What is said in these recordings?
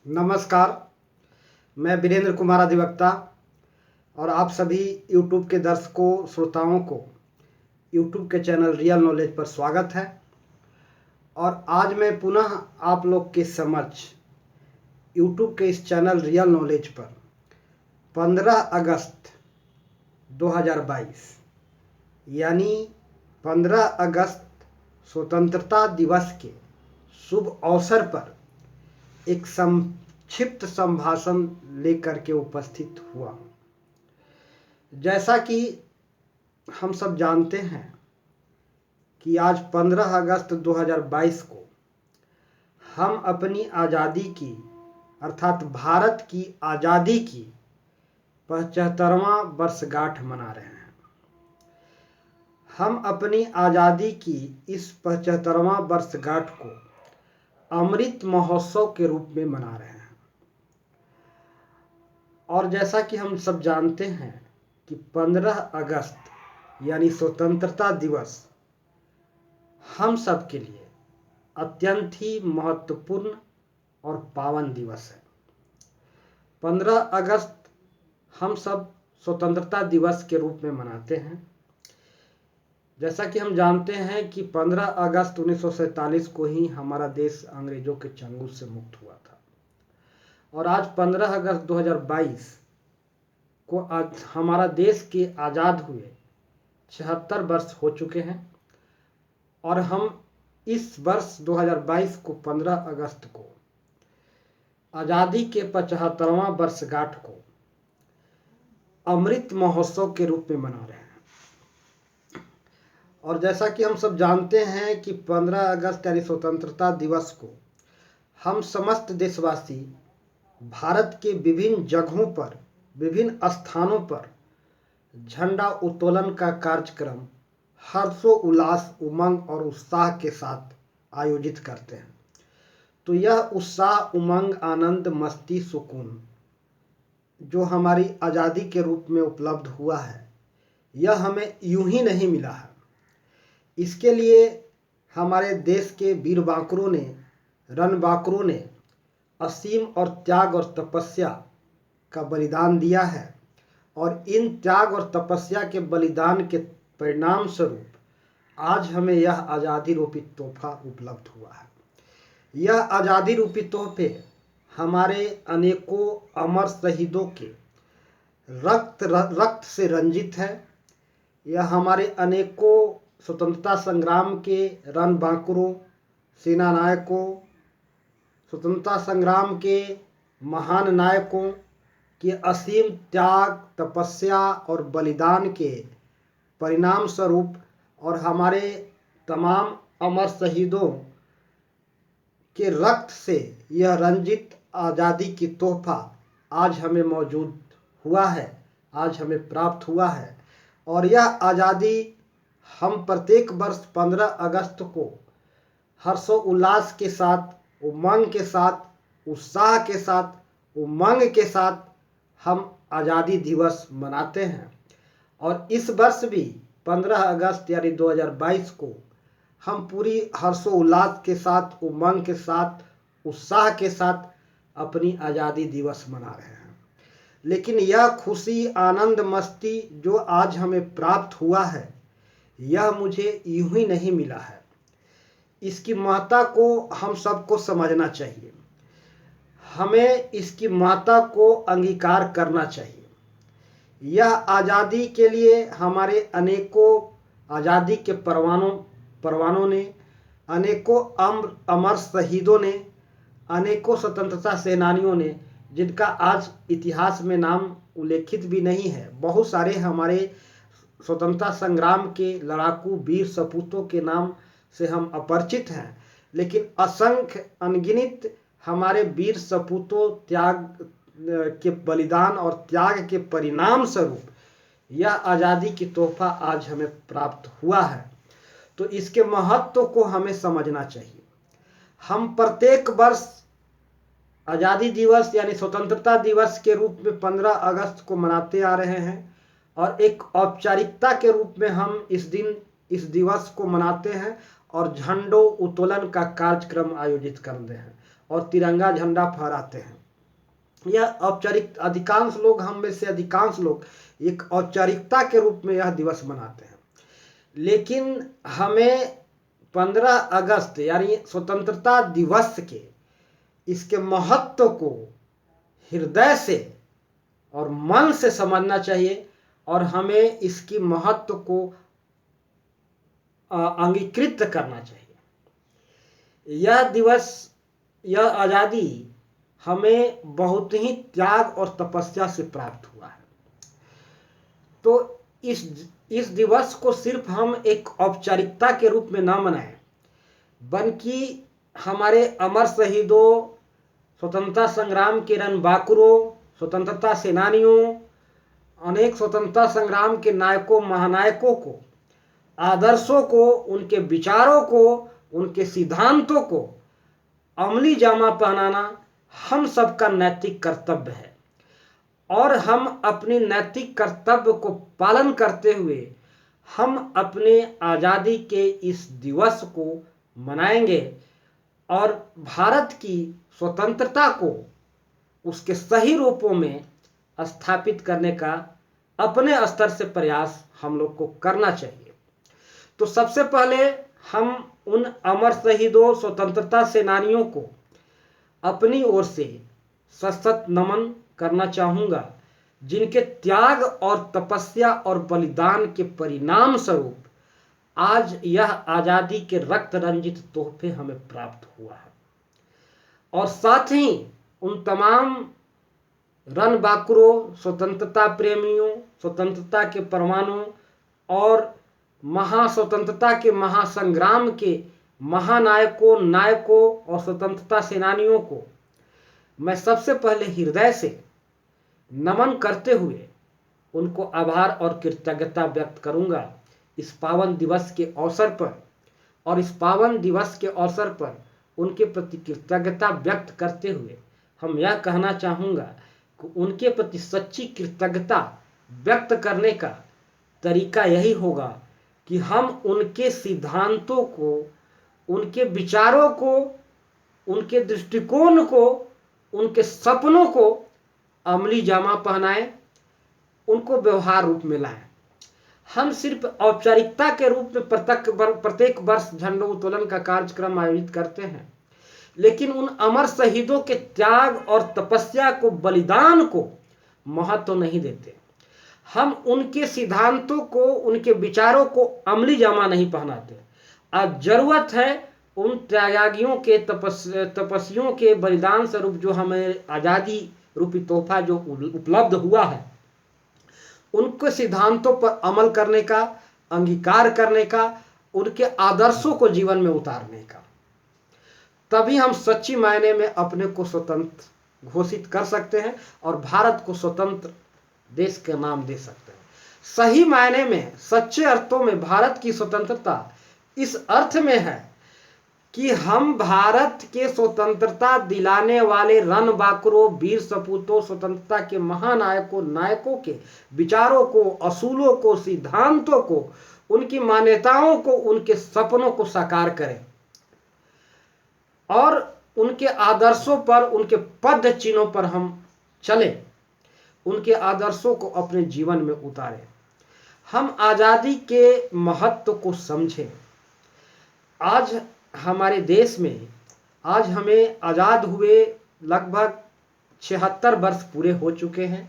नमस्कार। मैं वीरेंद्र कुमार अधिवक्ता और आप सभी यूट्यूब के दर्शकों श्रोताओं को यूट्यूब के चैनल रियल नॉलेज पर स्वागत है। और आज मैं पुनः आप लोग के समक्ष यूट्यूब के इस चैनल रियल नॉलेज पर 15 अगस्त 2022 यानी 15 अगस्त स्वतंत्रता दिवस के शुभ अवसर पर एक संक्षिप्त संभाषण लेकर के उपस्थित हुआ। जैसा कि हम सब जानते हैं कि आज 15 अगस्त 2022 को हम अपनी आज़ादी की अर्थात भारत की आज़ादी की 75वां वर्षगांठ मना रहे हैं। हम अपनी आज़ादी की इस 75वां वर्षगांठ को अमृत महोत्सव के रूप में मना रहे हैं। और जैसा कि हम सब जानते हैं कि 15 अगस्त यानी स्वतंत्रता दिवस हम सब के लिए अत्यंत ही महत्वपूर्ण और पावन दिवस है। 15 अगस्त हम सब स्वतंत्रता दिवस के रूप में मनाते हैं। जैसा कि हम जानते हैं कि 15 अगस्त 1947 को ही हमारा देश अंग्रेजों के चंगुल से मुक्त हुआ था और आज 15 अगस्त 2022 को आज हमारा देश के आज़ाद हुए 76 वर्ष हो चुके हैं। और हम इस वर्ष 2022 को 15 अगस्त को आज़ादी के 75वां वर्षगांठ को अमृत महोत्सव के रूप में मना रहे हैं। और जैसा कि हम सब जानते हैं कि 15 अगस्त यानी स्वतंत्रता दिवस को हम समस्त देशवासी भारत के विभिन्न जगहों पर विभिन्न स्थानों पर झंडा उत्तोलन का कार्यक्रम हर्षोल्लास उमंग और उत्साह के साथ आयोजित करते हैं। तो यह उत्साह उमंग आनंद मस्ती सुकून जो हमारी आज़ादी के रूप में उपलब्ध हुआ है यह हमें यूं ही नहीं मिला है। इसके लिए हमारे देश के वीर बांकुरों ने रणबांकुरों ने असीम और त्याग और तपस्या का बलिदान दिया है। और इन त्याग और तपस्या के बलिदान के परिणाम स्वरूप आज हमें यह आज़ादी रूपी तोहफा उपलब्ध हुआ है। यह आज़ादी रूपी तोहफे हमारे अनेकों अमर शहीदों के रक्त से रंजित है। यह हमारे अनेकों स्वतंत्रता संग्राम के रणबांकुरों सेना नायकों स्वतंत्रता संग्राम के महान नायकों के असीम त्याग तपस्या और बलिदान के परिणाम स्वरूप और हमारे तमाम अमर शहीदों के रक्त से यह रंजित आज़ादी की तोहफा आज हमें मौजूद हुआ है, आज हमें प्राप्त हुआ है। और यह आज़ादी हम प्रत्येक वर्ष 15 अगस्त को हर्षोल्लास के साथ उमंग के साथ उत्साह के साथ उमंग के साथ हम आज़ादी दिवस मनाते हैं। और इस वर्ष भी 15 अगस्त यानी 2022 को हम पूरी हर्षोल्लास के साथ उमंग के साथ उत्साह के साथ अपनी आज़ादी दिवस मना रहे हैं। लेकिन यह खुशी आनंद मस्ती जो आज हमें प्राप्त हुआ है यह मुझे यूं ही नहीं मिला है। इसकी महत्ता को हम सबको समझना चाहिए, हमें इसकी महत्ता को अंगीकार करना चाहिए। यह आज़ादी के लिए हमारे अनेकों आज़ादी के परवानों ने अनेकों अमर शहीदों ने अनेकों स्वतंत्रता सेनानियों ने जिनका आज इतिहास में नाम उल्लेखित भी नहीं है, बहुत सारे हमारे स्वतंत्रता संग्राम के लड़ाकू वीर सपूतों के नाम से हम अपरिचित हैं, लेकिन असंख्य अनगिनत हमारे वीर सपूतों त्याग के बलिदान और त्याग के परिणाम स्वरूप यह आज़ादी की तोहफा आज हमें प्राप्त हुआ है। तो इसके महत्व को हमें समझना चाहिए। हम प्रत्येक वर्ष आज़ादी दिवस यानी स्वतंत्रता दिवस के रूप में 15 अगस्त को मनाते आ रहे हैं और एक औपचारिकता के रूप में हम इस दिवस को मनाते हैं और झंडों उत्तोलन का कार्यक्रम आयोजित करते हैं। और तिरंगा झंडा फहराते हैं। यह औपचारिक, अधिकांश लोग, हम में से अधिकांश लोग एक औपचारिकता के रूप में यह दिवस मनाते हैं। लेकिन हमें 15 अगस्त यानी स्वतंत्रता दिवस के इसके महत्व को हृदय से और मन से समझना चाहिए और हमें इसकी महत्व को अंगीकृत करना चाहिए। यह दिवस, यह आज़ादी हमें बहुत ही त्याग और तपस्या से प्राप्त हुआ है। तो इस दिवस को सिर्फ हम एक औपचारिकता के रूप में ना मनाएं, बल्कि हमारे अमर शहीदों, स्वतंत्रता संग्राम के रणबांकुरों, स्वतंत्रता सेनानियों, अनेक स्वतंत्रता संग्राम के नायकों, महानायकों को, आदर्शों को, उनके विचारों को, उनके सिद्धांतों को अमली जामा पहनाना हम सबका नैतिक कर्तव्य है। और हम अपने नैतिक कर्तव्य को पालन करते हुए हम अपने आज़ादी के इस दिवस को मनाएंगे और भारत की स्वतंत्रता को उसके सही रूपों में स्थापित करने का अपने स्तर से प्रयास हम लोग को करना चाहिए। तो सबसे पहले हम उन अमर शहीदों, स्वतंत्रता सेनानियों को अपनी ओर से सशक्त नमन करना चाहूँगा, जिनके त्याग और तपस्या और बलिदान के परिणाम स्वरूप आज यह आज़ादी के रक्त रंजित तोहफे हमें प्राप्त हुआ है। और साथ ही उन तमाम रणबांकुरों, स्वतंत्रता प्रेमियों, स्वतंत्रता के परमाणु और महास्वतंत्रता के महासंग्राम के महानायकों, नायकों और स्वतंत्रता सेनानियों को मैं सबसे पहले हृदय से नमन करते हुए उनको आभार और कृतज्ञता व्यक्त करूंगा इस पावन दिवस के अवसर पर। और इस पावन दिवस के अवसर पर उनके प्रति कृतज्ञता व्यक्त करते हुए हम यह कहना चाहूँगा कि उनके प्रति सच्ची कृतज्ञता व्यक्त करने का तरीका यही होगा कि हम उनके सिद्धांतों को, उनके विचारों को, उनके दृष्टिकोण को, उनके सपनों को अमली जामा पहनाएं, उनको व्यवहार रूप में लाएं। हम सिर्फ औपचारिकता के रूप में प्रत्येक वर्ष झंडोत्तोलन का कार्यक्रम आयोजित करते हैं, लेकिन उन अमर शहीदों के त्याग और तपस्या को, बलिदान को महत्व नहीं देते। हम उनके सिद्धांतों को, उनके विचारों को अमली जामा नहीं पहनाते। आज जरूरत है उन त्यागियों के, तपस्वियों के बलिदान स्वरूप जो हमें आज़ादी रूपी तोहफा जो उपलब्ध हुआ है, उनके सिद्धांतों पर अमल करने का, अंगीकार करने का, उनके आदर्शों को जीवन में उतारने का। तभी हम सच्ची मायने में अपने को स्वतंत्र घोषित कर सकते हैं और भारत को स्वतंत्र देश का नाम दे सकते हैं। सही मायने में, सच्चे अर्थों में भारत की स्वतंत्रता इस अर्थ में है कि हम भारत के स्वतंत्रता दिलाने वाले रणबांकुरों, वीर सपूतों, स्वतंत्रता के महानायकों, नायकों के विचारों को, असूलों को, सिद्धांतों को, उनकी मान्यताओं को, उनके सपनों को साकार करें और उनके आदर्शों पर, उनके पद चिन्हों पर हम चलें, उनके आदर्शों को अपने जीवन में उतारें। हम आज़ादी के महत्व को समझें। आज हमारे देश में, आज हमें आज़ाद हुए लगभग 76 वर्ष पूरे हो चुके हैं।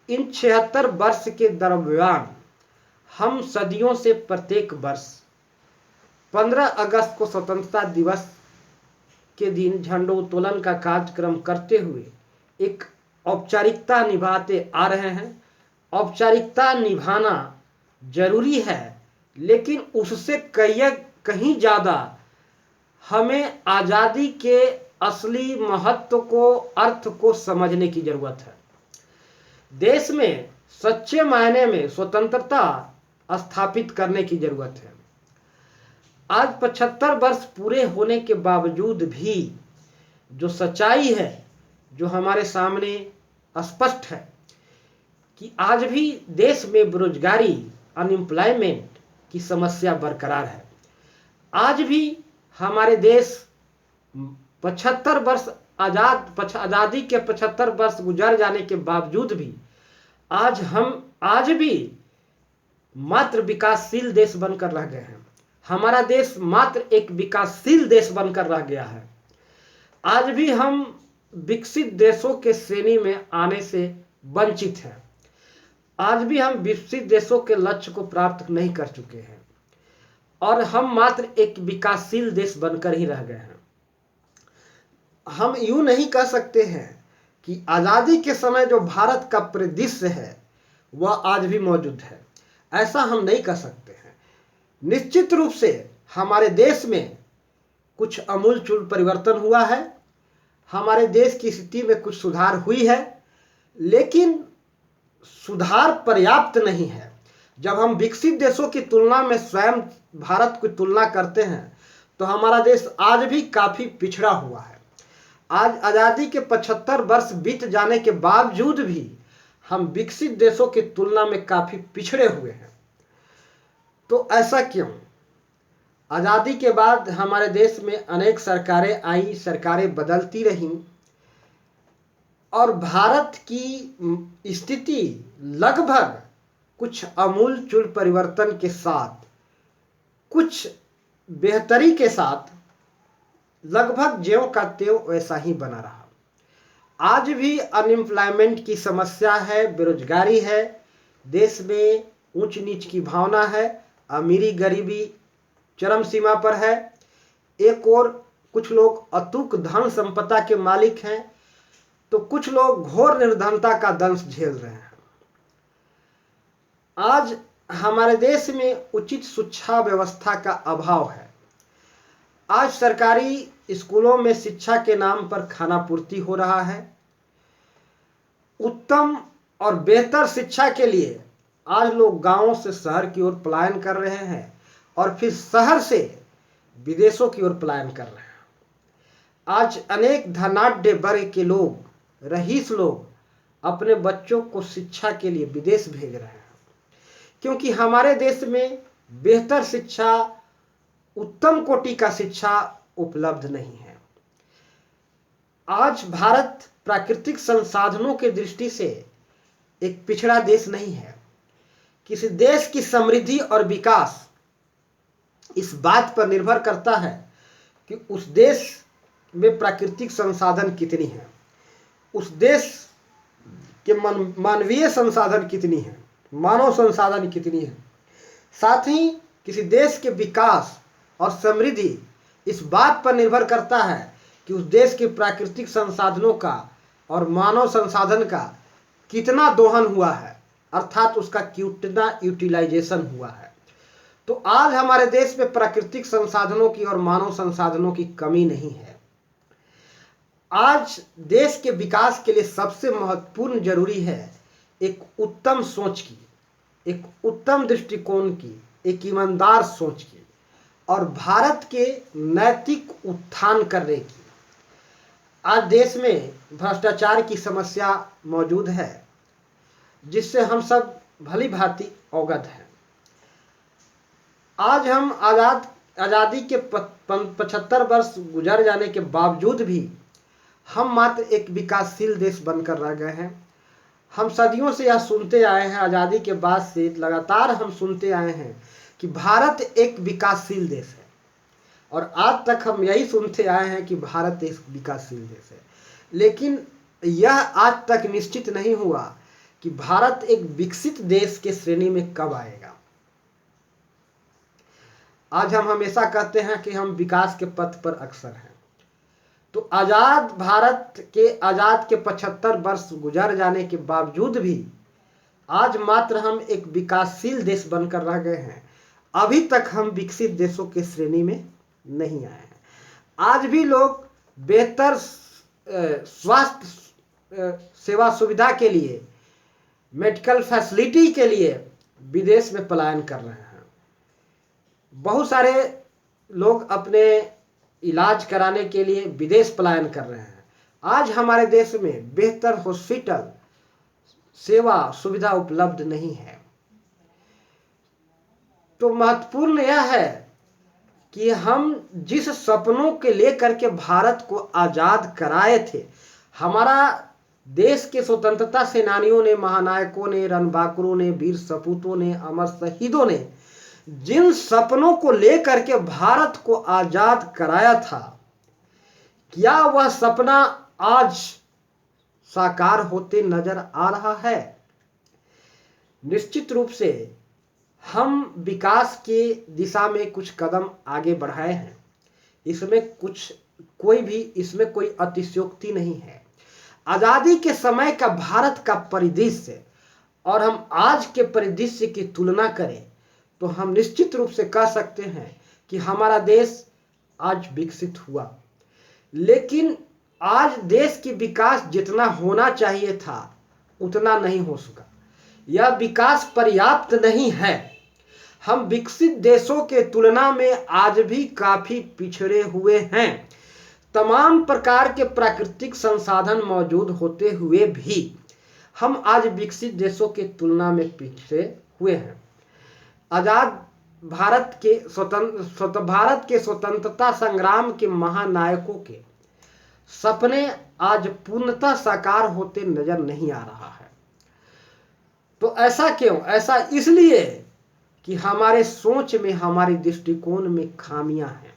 इन 76 वर्ष के दरमियान हम सदियों से प्रत्येक वर्ष 15 अगस्त को स्वतंत्रता दिवस के दिन झंडोत्तोलन का कार्यक्रम करते हुए एक औपचारिकता निभाते आ रहे हैं। औपचारिकता निभाना जरूरी है, लेकिन उससे कहीं ज़्यादा हमें आज़ादी के असली महत्व को, अर्थ को समझने की ज़रूरत है। देश में सच्चे मायने में स्वतंत्रता स्थापित करने की ज़रूरत है। आज 75 वर्ष पूरे होने के बावजूद भी जो सच्चाई है, जो हमारे सामने स्पष्ट है कि आज भी देश में बेरोजगारी, अनएम्प्लॉयमेंट की समस्या बरकरार है। आज भी हमारे देश 75 वर्ष आज़ादी के 75 वर्ष गुजर जाने के बावजूद भी आज भी मात्र विकासशील देश बनकर रह गए हैं। हमारा देश मात्र एक विकासशील देश बनकर रह गया है। आज भी हम विकसित देशों के श्रेणी में आने से वंचित हैं। आज भी हम विकसित देशों के लक्ष्य को प्राप्त नहीं कर चुके हैं और हम मात्र एक विकासशील देश बनकर ही रह गए हैं। हम यूं नहीं कह सकते हैं कि आज़ादी के समय जो भारत का परिदृश्य है वह आज भी मौजूद है, ऐसा हम नहीं कह सकते हैं। निश्चित रूप से हमारे देश में कुछ आमूलचूल परिवर्तन हुआ है, हमारे देश की स्थिति में कुछ सुधार हुई है, लेकिन सुधार पर्याप्त नहीं है। जब हम विकसित देशों की तुलना में स्वयं भारत की तुलना करते हैं तो हमारा देश आज भी काफ़ी पिछड़ा हुआ है। आज आज़ादी के 75 वर्ष बीत जाने के बावजूद भी हम विकसित देशों की तुलना में काफ़ी पिछड़े हुए हैं। तो ऐसा क्यों? आज़ादी के बाद हमारे देश में अनेक सरकारें आई, सरकारें बदलती रहीं और भारत की स्थिति लगभग कुछ आमूलचूल परिवर्तन के साथ, कुछ बेहतरी के साथ लगभग ज्यों का त्यों वैसा ही बना रहा। आज भी अनएम्प्लॉयमेंट की समस्या है, बेरोजगारी है, देश में ऊंच नीच की भावना है, अमीरी गरीबी चरम सीमा पर है। एक और कुछ लोग अतुक धन संपदा के मालिक हैं तो कुछ लोग घोर निर्धनता का दंश झेल रहे हैं। आज हमारे देश में उचित शिक्षा व्यवस्था का अभाव है। आज सरकारी स्कूलों में शिक्षा के नाम पर खानापूर्ति हो रहा है। उत्तम और बेहतर शिक्षा के लिए आज लोग गांवों से शहर की ओर पलायन कर रहे हैं और फिर शहर से विदेशों की ओर पलायन कर रहे हैं। आज अनेक धनाढ्य वर्ग के लोग, रईस लोग अपने बच्चों को शिक्षा के लिए विदेश भेज रहे हैं, क्योंकि हमारे देश में बेहतर शिक्षा, उत्तम कोटि का शिक्षा उपलब्ध नहीं है। आज भारत प्राकृतिक संसाधनों के दृष्टि से एक पिछड़ा देश नहीं है। किसी देश की समृद्धि और विकास इस बात पर निर्भर करता है कि उस देश में प्राकृतिक संसाधन कितनी है, उस देश के मानवीय संसाधन कितनी है, मानव संसाधन कितनी है। साथ ही किसी देश के विकास और समृद्धि इस बात पर निर्भर करता है कि उस देश के प्राकृतिक संसाधनों का और मानव संसाधन का कितना दोहन हुआ है, अर्थात उसका कितना यूटिलाइजेशन हुआ है। तो आज हमारे देश में प्राकृतिक संसाधनों की और मानव संसाधनों की कमी नहीं है। आज देश के विकास के लिए सबसे महत्वपूर्ण जरूरी है एक उत्तम सोच की, एक उत्तम दृष्टिकोण की, एक ईमानदार सोच की और भारत के नैतिक उत्थान करने की। आज देश में भ्रष्टाचार की समस्या मौजूद है, जिससे हम सब भली भांति अवगत हैं। आज हम आज़ादी के 75 वर्ष गुजर जाने के बावजूद भी हम मात्र एक विकासशील देश बनकर रह गए हैं। हम सदियों से यह सुनते आए हैं, आज़ादी के बाद से लगातार हम सुनते आए हैं कि भारत एक विकासशील देश है और आज तक हम यही सुनते आए हैं कि भारत एक विकासशील देश है। लेकिन यह आज तक निश्चित नहीं हुआ कि भारत एक विकसित देश के श्रेणी में कब आएगा। आज हम हमेशा कहते हैं कि हम विकास के पथ पर अग्रसर हैं, तो आज़ाद भारत के 75 वर्ष गुजर जाने के बावजूद भी आज मात्र हम एक विकासशील देश बनकर रह गए हैं। अभी तक हम विकसित देशों के श्रेणी में नहीं आए हैं। आज भी लोग बेहतर स्वास्थ्य सेवा सुविधा के लिए, मेडिकल फैसिलिटी के लिए विदेश में पलायन कर रहे हैं। बहुत सारे लोग अपने इलाज कराने के लिए विदेश पलायन कर रहे हैं। आज हमारे देश में बेहतर हॉस्पिटल सेवा सुविधा उपलब्ध नहीं है। तो महत्वपूर्ण यह है कि हम जिस सपनों के लेकर के भारत को आज़ाद कराए थे, हमारा देश के स्वतंत्रता सेनानियों ने, महानायकों ने, रणबांकुरों ने, वीर सपूतों ने, अमर शहीदों ने जिन सपनों को लेकर के भारत को आज़ाद कराया था, क्या वह सपना आज साकार होते नजर आ रहा है? निश्चित रूप से हम विकास के दिशा में कुछ कदम आगे बढ़ाए हैं। इसमें इसमें कोई अतिशयोक्ति नहीं है। आज़ादी के समय का भारत का परिदृश्य और हम आज के परिदृश्य की तुलना करें तो हम निश्चित रूप से कह सकते हैं कि हमारा देश आज विकसित हुआ, लेकिन आज देश की विकास जितना होना चाहिए था उतना नहीं हो सका। यह विकास पर्याप्त नहीं है। हम विकसित देशों के तुलना में आज भी काफी पिछड़े हुए हैं। तमाम प्रकार के प्राकृतिक संसाधन मौजूद होते हुए भी हम आज विकसित देशों के तुलना में पिछड़े हुए हैं। आजाद भारत के स्वतंत्रता संग्राम के महानायकों के सपने आज पूर्णतः साकार होते नजर नहीं आ रहा है। तो ऐसा क्यों? ऐसा इसलिए कि हमारे सोच में, हमारी दृष्टिकोण में खामियां हैं।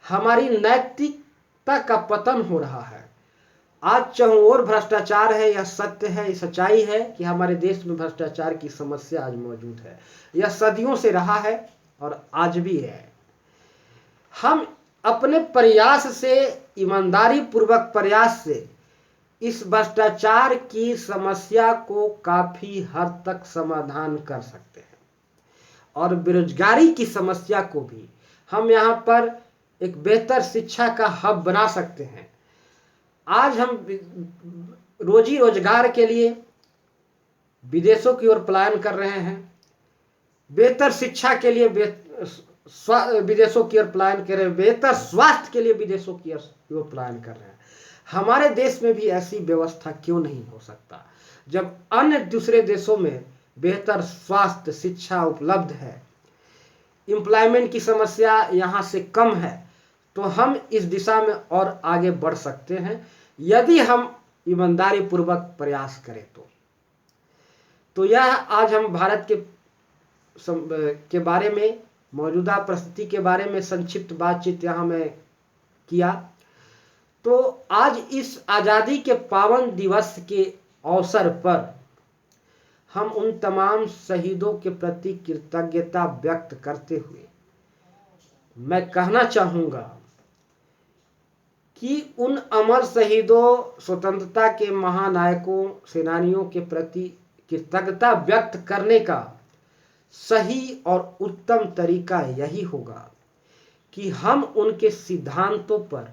हमारी नैतिकता का पतन हो रहा है। आज चहुओर भ्रष्टाचार है, यह सत्य है, यह सच्चाई है कि हमारे देश में भ्रष्टाचार की समस्या आज मौजूद है। यह सदियों से रहा है और आज भी है। हम अपने प्रयास से, ईमानदारी पूर्वक प्रयास से इस भ्रष्टाचार की समस्या को काफी हद तक समाधान कर सकते हैं और बेरोजगारी की समस्या को भी हम यहाँ पर एक बेहतर शिक्षा का हब बना सकते हैं। आज हम रोजी रोजगार के लिए विदेशों की ओर पलायन कर रहे हैं, बेहतर शिक्षा के लिए विदेशों की ओर पलायन कर रहे हैं, बेहतर स्वास्थ्य के लिए विदेशों की ओर पलायन कर रहे हैं। हमारे देश में भी ऐसी व्यवस्था क्यों नहीं हो सकता? जब अन्य दूसरे देशों में बेहतर स्वास्थ्य, शिक्षा उपलब्ध है, एम्प्लॉयमेंट की समस्या यहाँ से कम है, तो हम इस दिशा में और आगे बढ़ सकते हैं यदि हम ईमानदारी पूर्वक प्रयास करें तो यह आज हम भारत के बारे में, मौजूदा परिस्थिति के बारे में संक्षिप्त बातचीत यहाँ में किया। तो आज इस आज़ादी के पावन दिवस के अवसर पर हम उन तमाम शहीदों के प्रति कृतज्ञता व्यक्त करते हुए मैं कहना चाहूँगा कि उन अमर शहीदों, स्वतंत्रता के महानायकों, सेनानियों के प्रति कृतज्ञता व्यक्त करने का सही और उत्तम तरीका यही होगा कि हम उनके सिद्धांतों पर,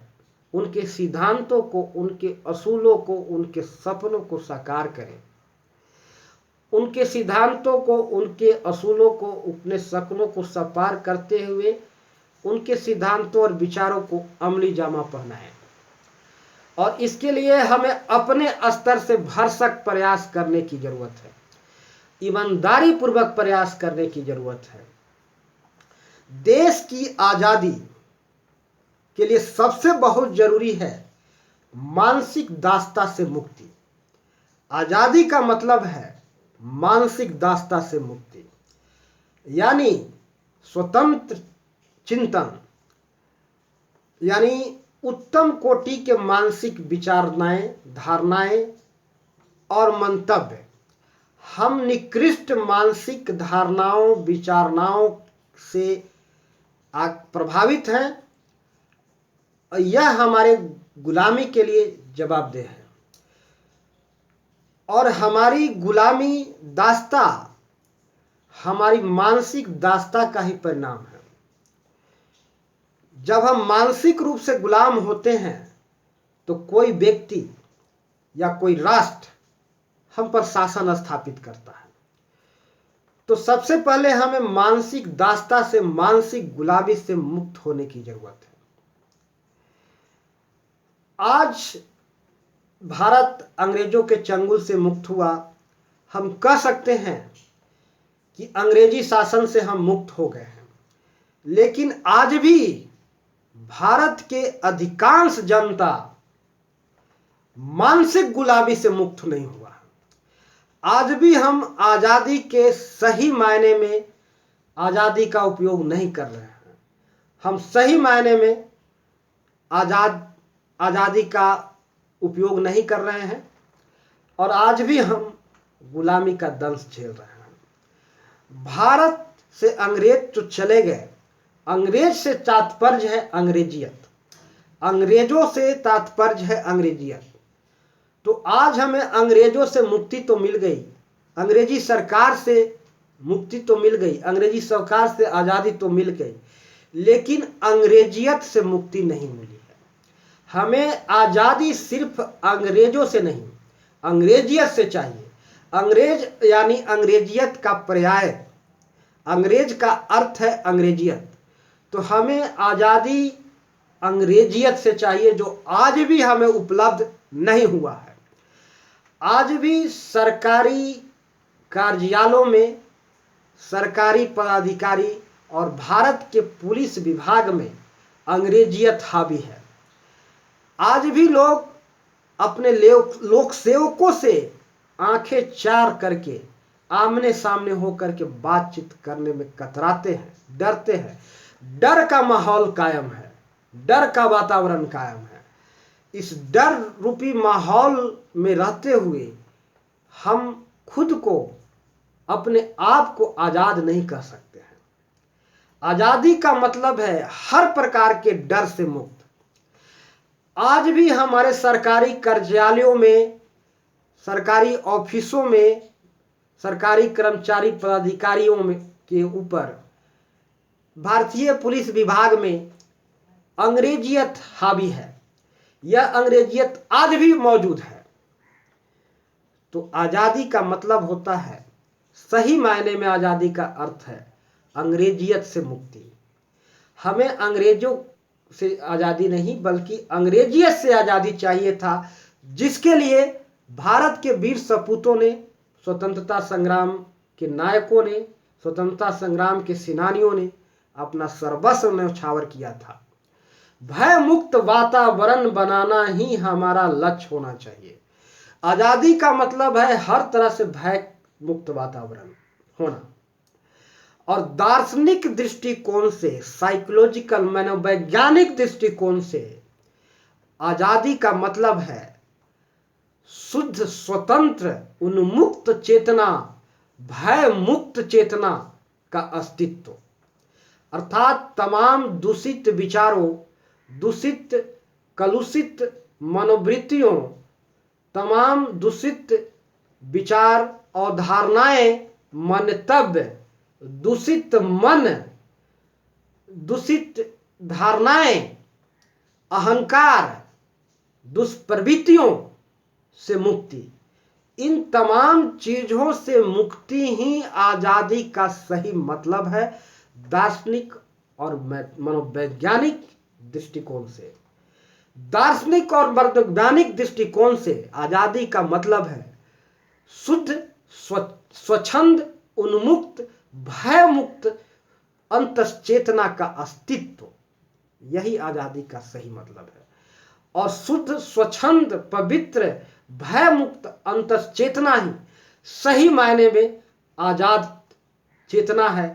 उनके सिद्धांतों को, उनके असूलों को, उनके सपनों को साकार करें। उनके सिद्धांतों को, उनके असूलों को, अपने सपनों को साकार करते हुए उनके सिद्धांतों और विचारों को अमली जामा पहनाएं। और इसके लिए हमें अपने स्तर से भरसक प्रयास करने की जरूरत है, ईमानदारी पूर्वक प्रयास करने की जरूरत है। देश की आजादी के लिए सबसे बहुत जरूरी है मानसिक दासता से मुक्ति। आजादी का मतलब है मानसिक दासता से मुक्ति, यानी स्वतंत्र चिंतन, यानी उत्तम कोटि के मानसिक विचारणाएं, धारणाएं और मंतव्य। हम निकृष्ट मानसिक धारणाओं, विचारणाओं से प्रभावित हैं। यह हमारे गुलामी के लिए जवाबदेह है और हमारी गुलामी दास्ता हमारी मानसिक दास्ता का ही परिणाम है। जब हम मानसिक रूप से गुलाम होते हैं तो कोई व्यक्ति या कोई राष्ट्र हम पर शासन स्थापित करता है। तो सबसे पहले हमें मानसिक दास्ता से, मानसिक गुलामी से मुक्त होने की जरूरत है। आज भारत अंग्रेजों के चंगुल से मुक्त हुआ। हम कह सकते हैं कि अंग्रेजी शासन से हम मुक्त हो गए हैं। लेकिन आज भी भारत के अधिकांश जनता मानसिक गुलामी से मुक्त नहीं हुआ। आज भी हम आज़ादी के सही मायने में आज़ादी का उपयोग नहीं कर रहे हैं। हम सही मायने में आज़ादी का उपयोग नहीं कर रहे हैं और आज भी हम गुलामी का दंश झेल रहे हैं। भारत से अंग्रेज तो चले गए, अंग्रेज से तात्पर्य है अंग्रेजियत, अंग्रेजों से तात्पर्य है अंग्रेजियत। तो आज हमें अंग्रेजों से मुक्ति तो मिल गई, अंग्रेजी सरकार से मुक्ति तो मिल गई, अंग्रेजी सरकार से आज़ादी तो मिल गई, लेकिन अंग्रेजियत से मुक्ति नहीं मिली है। हमें आज़ादी सिर्फ अंग्रेजों से नहीं, अंग्रेजियत से चाहिए। अंग्रेज यानी अंग्रेजियत का पर्याय, अंग्रेज का अर्थ है अंग्रेजियत। तो हमें आज़ादी अंग्रेजियत से चाहिए, जो आज भी हमें उपलब्ध नहीं हुआ है। आज भी सरकारी कार्यालयों में सरकारी पदाधिकारी और भारत के पुलिस विभाग में अंग्रेजियत हावी है। आज भी लोग अपने लोक सेवकों से आंखें चार करके आमने सामने होकर के बातचीत करने में कतराते हैं, डरते हैं। डर का माहौल कायम है, डर का वातावरण कायम है। इस डर रूपी माहौल में रहते हुए हम खुद को, अपने आप को आज़ाद नहीं कर सकते हैं। आज़ादी का मतलब है हर प्रकार के डर से मुक्त। आज भी हमारे सरकारी कार्यालयों में, सरकारी ऑफिसों में, सरकारी कर्मचारी पदाधिकारियों में के ऊपर भारतीय पुलिस विभाग में अंग्रेजियत हावी है। यह अंग्रेजियत आज भी मौजूद है। तो आज़ादी का मतलब होता है, सही मायने में आज़ादी का अर्थ है अंग्रेजियत से मुक्ति। हमें अंग्रेजों से आज़ादी नहीं बल्कि अंग्रेजियत से आज़ादी चाहिए था, जिसके लिए भारत के वीर सपूतों ने, स्वतंत्रता संग्राम के नायकों ने, स्वतंत्रता संग्राम के सेनानियों ने अपना सर्वस्व न्यौछावर किया था। भय मुक्त वातावरण बनाना ही हमारा लक्ष्य होना चाहिए। आज़ादी का मतलब है हर तरह से भय मुक्त वातावरण होना। और दार्शनिक दृष्टिकोण से, साइकोलॉजिकल मनोवैज्ञानिक दृष्टिकोण से आज़ादी का मतलब है शुद्ध, स्वतंत्र, उन्मुक्त चेतना, भय मुक्त चेतना का अस्तित्व। अर्थात तमाम दूषित विचारों, दूषित कलुषित मनोवृत्तियों, तमाम दूषित विचार, अवधारणाएं, मंतव्य, दूषित मन, दूषित धारणाएं, अहंकार, दुष्प्रवृत्तियों से मुक्ति। इन तमाम चीजों से मुक्ति ही आज़ादी का सही मतलब है दार्शनिक और मनोवैज्ञानिक दृष्टिकोण से। दार्शनिक और मनोवैज्ञानिक दृष्टिकोण से आज़ादी का मतलब है शुद्ध, स्वच्छंद, उन्मुक्त, भय मुक्त अंतश्चेतना का अस्तित्व। यही आज़ादी का सही मतलब है। और शुद्ध, स्वच्छंद, पवित्र, भय मुक्त अंतश्चेतना ही सही मायने में आज़ाद चेतना है।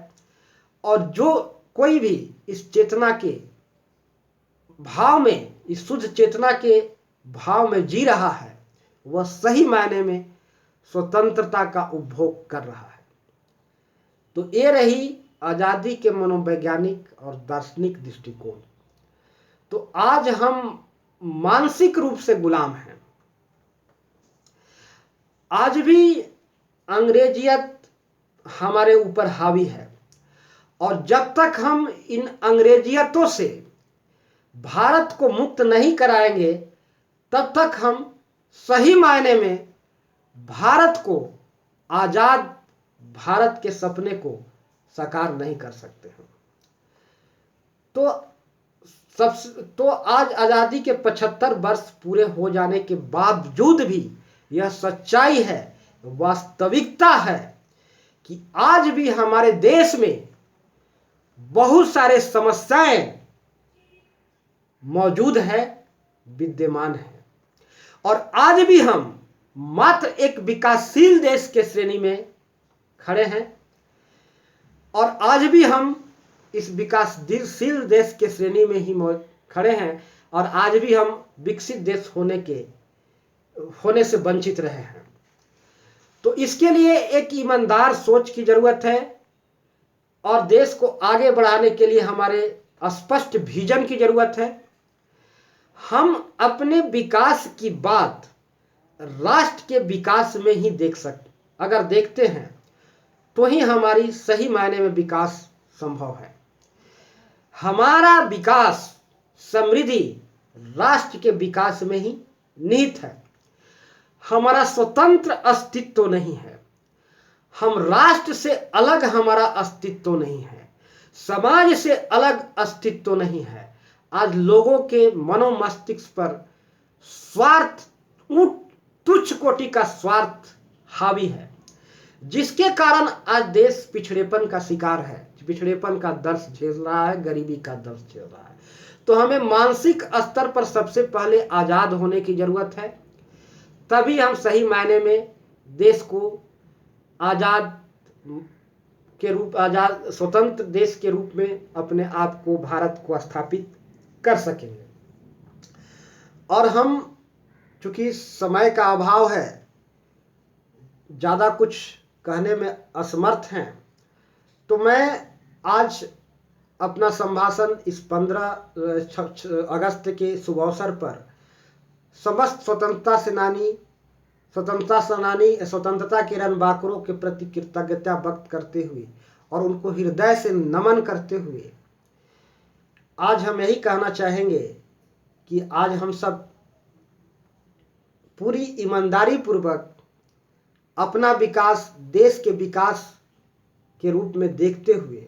और जो कोई भी इस चेतना के भाव में, इस शुद्ध चेतना के भाव में जी रहा है, वह सही मायने में स्वतंत्रता का उपभोग कर रहा है। तो ये रही आज़ादी के मनोवैज्ञानिक और दार्शनिक दृष्टिकोण। तो आज हम मानसिक रूप से गुलाम हैं। आज भी अंग्रेजियत हमारे ऊपर हावी है और जब तक हम इन अंग्रेजियतों से भारत को मुक्त नहीं कराएंगे, तब तक हम सही मायने में भारत को, आज़ाद भारत के सपने को साकार नहीं कर सकते हैं। तो आज आज़ादी के 75 वर्ष पूरे हो जाने के बावजूद भी यह सच्चाई है, वास्तविकता है कि आज भी हमारे देश में बहुत सारे समस्याएं मौजूद है, विद्यमान है। और आज भी हम मात्र एक विकासशील देश के श्रेणी में खड़े हैं, और आज भी हम इस विकासशील देश के श्रेणी में ही खड़े हैं, और आज भी हम विकसित देश होने से वंचित रहे हैं। तो इसके लिए एक ईमानदार सोच की जरूरत है, और देश को आगे बढ़ाने के लिए हमारे स्पष्ट विजन की जरूरत है। हम अपने विकास की बात राष्ट्र के विकास में ही अगर देखते हैं तो ही हमारी सही मायने में विकास संभव है। हमारा विकास, समृद्धि राष्ट्र के विकास में ही निहित है। हमारा स्वतंत्र अस्तित्व नहीं है, हम राष्ट्र से अलग हमारा अस्तित्व नहीं है, समाज से अलग अस्तित्व नहीं है। आज लोगों के मनोमस्तिष्क पर स्वार्थ, तुच्छ कोटि का स्वार्थ हावी है, जिसके कारण आज देश पिछड़ेपन का शिकार है, पिछड़ेपन का दर्द झेल रहा है, गरीबी का दर्द झेल रहा है। तो हमें मानसिक स्तर पर सबसे पहले आजाद होने की जरूरत है, तभी हम सही मायने में देश को आजाद स्वतंत्र देश के रूप में अपने आप को, भारत को स्थापित कर सकेंगे। और हम चूंकि समय का अभाव है, ज़्यादा कुछ कहने में असमर्थ हैं, तो मैं आज अपना संभाषण इस 15 अगस्त के शुभ अवसर पर समस्त स्वतंत्रता के रणबांकुरों के प्रति कृतज्ञता व्यक्त करते हुए और उनको हृदय से नमन करते हुए आज हम यही कहना चाहेंगे कि आज हम सब पूरी ईमानदारी पूर्वक अपना विकास देश के विकास के रूप में देखते हुए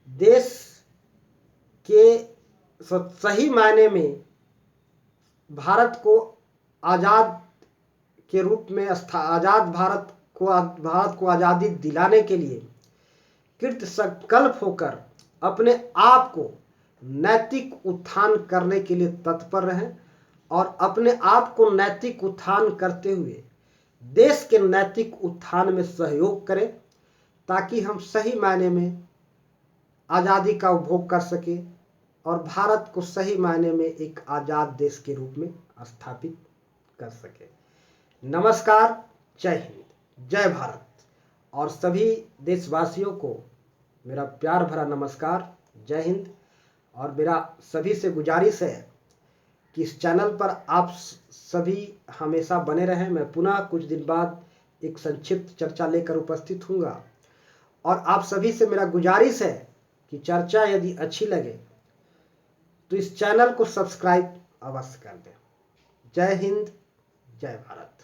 देश के सही मायने में भारत को आज़ाद के रूप में भारत को आज़ादी दिलाने के लिए कृत संकल्प होकर अपने आप को नैतिक उत्थान करने के लिए तत्पर रहें, और अपने आप को नैतिक उत्थान करते हुए देश के नैतिक उत्थान में सहयोग करें, ताकि हम सही मायने में आज़ादी का उपभोग कर सके और भारत को सही मायने में एक आज़ाद देश के रूप में स्थापित कर सके। नमस्कार, जय हिंद, जय भारत। और सभी देशवासियों को मेरा प्यार भरा नमस्कार, जय हिंद। और मेरा सभी से गुजारिश है कि इस चैनल पर आप सभी हमेशा बने रहें। मैं पुनः कुछ दिन बाद एक संक्षिप्त चर्चा लेकर उपस्थित हूँगा, और आप सभी से मेरा गुजारिश है कि चर्चा यदि अच्छी लगे तो इस चैनल को सब्सक्राइब अवश्य कर दें। जय हिंद, जय भारत।